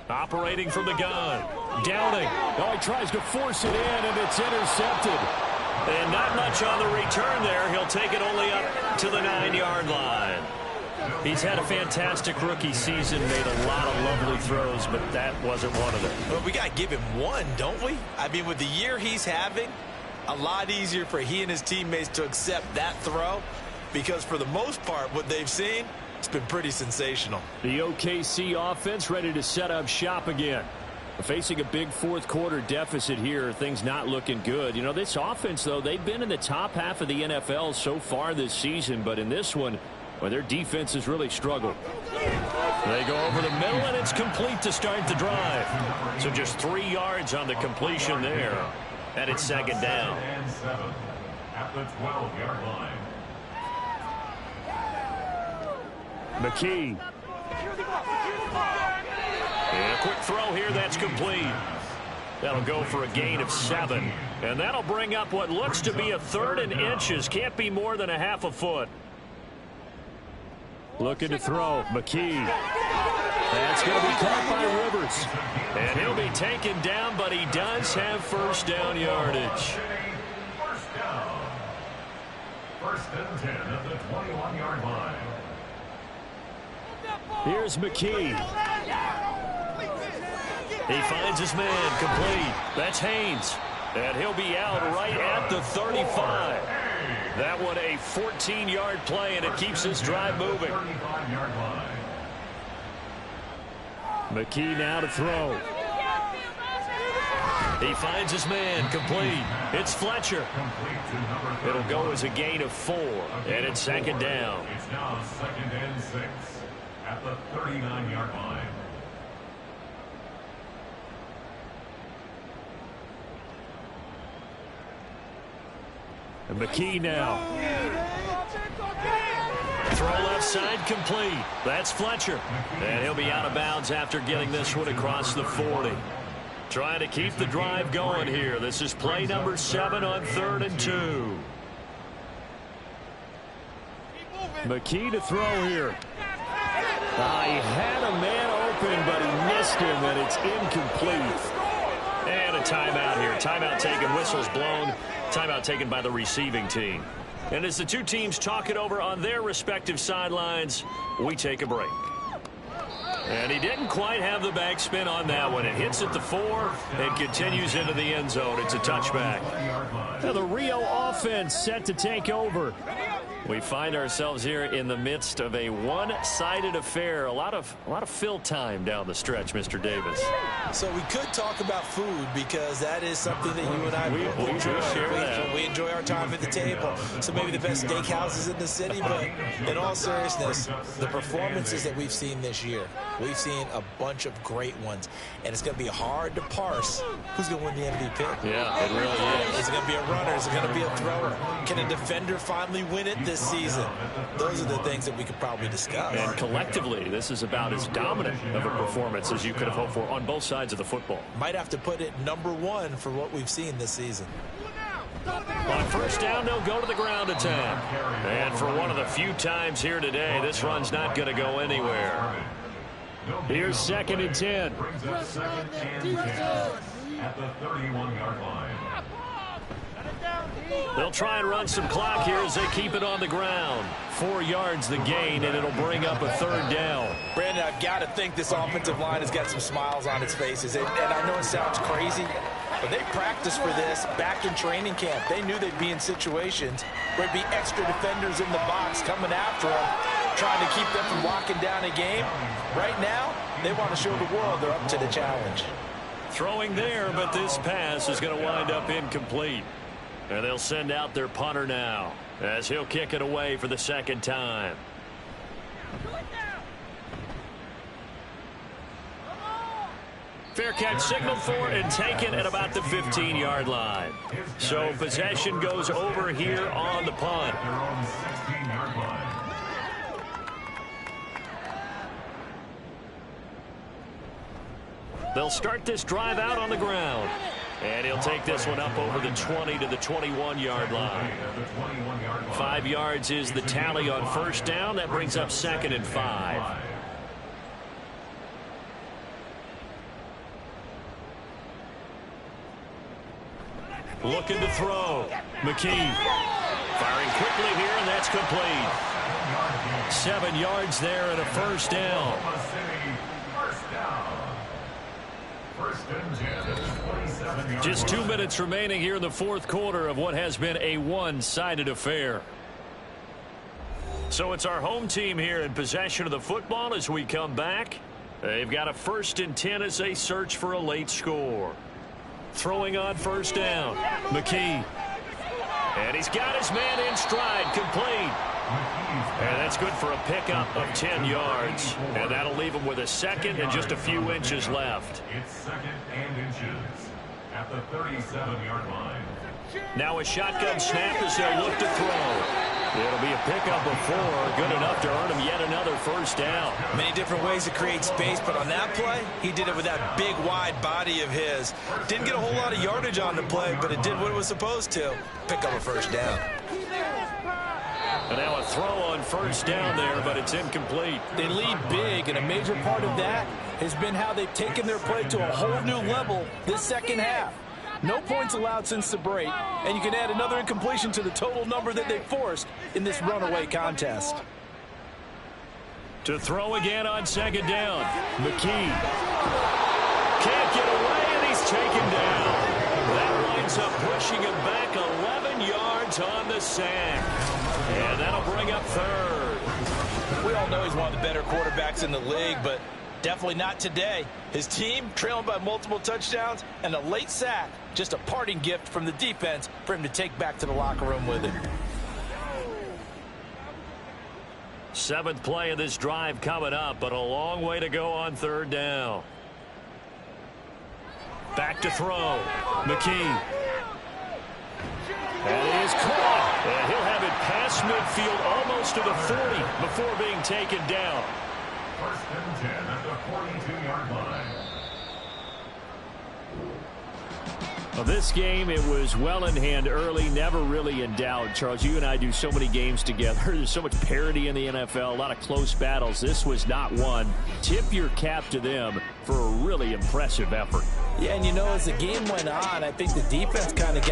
Operating from the gun. Downing. Oh, he tries to force it in, and it's intercepted. And not much on the return there. He'll take it only up to the 9-yard line. He's had a fantastic rookie season, made a lot of lovely throws, but that wasn't one of them. Well, we got to give him one, don't we? I mean, with the year he's having, a lot easier for he and his teammates to accept that throw because for the most part, what they've seen, it's been pretty sensational. The OKC offense ready to set up shop again. Facing a big fourth-quarter deficit here, things not looking good. You know, this offense, though, they've been in the top half of the NFL so far this season, but in this one, well, their defense has really struggled. They go over the middle, and it's complete to start the drive. So just 3 yards on the completion there. And it's second down. And 7 at the 12-yard line. McKee. And a quick throw here, that's complete. That'll go for a gain of 7. And that'll bring up what looks to be a 3rd and inches. Can't be more than a half a foot. Looking to throw. McKee. That's going to be caught by Rivers. And he'll be taken down, but he does have first down yardage. First down. 1st and 10 at the 21-yard line. Here's McKee. He finds his man complete. That's Haynes. And he'll be out right at the 35. That one a 14-yard play, and it keeps this drive moving. 35-yard line. McKee now to throw. He finds his man complete. It's Fletcher. It'll go as a gain of 4, and it's second down. It's now 2nd and 6 at the 39-yard line. And McKee now. Throw left side complete. That's Fletcher. And he'll be out of bounds after getting this one across the 40. Trying to keep the drive going here. This is play number 7 on 3rd and 2. McKee to throw here. He had a man open, but he missed him, and it's incomplete. And a timeout here. Timeout taken, whistles blown. Timeout taken by the receiving team. And as the two teams talk it over on their respective sidelines, we take a break. And he didn't quite have the backspin on that one. It hits at the 4 and continues into the end zone. It's a touchback. Now the Rio offense set to take over. We find ourselves here in the midst of a one-sided affair. A lot of fill time down the stretch, Mr. Davis. So we could talk about food because that is something that you and I we share that. We enjoy our time at the table. So maybe the best steakhouses in the city, but in all seriousness, the performances that we've seen this year, we've seen a bunch of great ones, and it's going to be hard to parse who's going to win the MVP. Yeah, it really is. Is it going to be a runner? Is it going to be a thrower? Can a defender finally win it this season? Those are the things that we could probably discuss. And collectively, this is about as dominant of a performance as you could have hoped for on both sides of the football. Might have to put it number 1 for what we've seen this season. On first down, they'll go to the ground attack. And for one of the few times here today, this run's not going to go anywhere. Here's 2nd and 10. Brings up 2nd and 10 at the 31-yard line. They'll try and run some clock here as they keep it on the ground. 4 yards the gain, and it'll bring up a 3rd down. Brandon, I've got to think this offensive line has got some smiles on its faces. And I know it sounds crazy, but they practiced for this back in training camp. They knew they'd be in situations where it'd be extra defenders in the box coming after them, trying to keep them from locking down a game. Right now, they want to show the world they're up to the challenge. Throwing there, but this pass is going to wind up incomplete. And they'll send out their punter now as he'll kick it away for the 2nd time. Fair catch signaled for and taken at about the 15-yard line. So possession goes over here on the punt. Their own 16-yard line. They'll start this drive out on the ground. And he'll take this one up over the 20 to the 21-yard line. 5 yards is the tally on first down. That brings up 2nd and 5. Looking to throw. McKee firing quickly here, and that's complete. 7 yards there and a first down. Just 2 minutes remaining here in the 4th quarter of what has been a one-sided affair. So it's our home team here in possession of the football as we come back. They've got a 1st and 10 as they search for a late score. Throwing on first down. McKee. And he's got his man in stride, complete. And that's good for a pickup of 10 yards. And that'll leave him with a 2nd and just a few inches left. It's 2nd and inches at the 37-yard line. Now a shotgun snap as they look to throw. It'll be a pickup of 4, good enough to earn him yet another first down. Many different ways to create space, but on that play, he did it with that big, wide body of his. Didn't get a whole lot of yardage on the play, but it did what it was supposed to. Pick up a first down. And now a throw on first down there, but it's incomplete. They lead big, and a major part of that has been how they've taken their play to a whole new level this second half. No points allowed since the break, and you can add another incompletion to the total number that they forced in this runaway contest. To throw again on second down. McKee can't get away, and he's taken down. That winds up pushing him back 11 yards on the sack. And that'll bring up 3rd. We all know he's one of the better quarterbacks in the league, but definitely not today. His team trailing by multiple touchdowns and a late sack. Just a parting gift from the defense for him to take back to the locker room with him. 7th play of this drive coming up, but a long way to go on 3rd down. Back to throw. McKee. And it is caught. And he'll have it past midfield almost to the 40 before being taken down. 1st and 10 at the 42-yard line. Well, this game, it was well in hand early, never really in doubt. Charles, you and I do so many games together. There's so much parity in the NFL, a lot of close battles. This was not one. Tip your cap to them for a really impressive effort. Yeah, and you know, as the game went on, I think the defense kind of got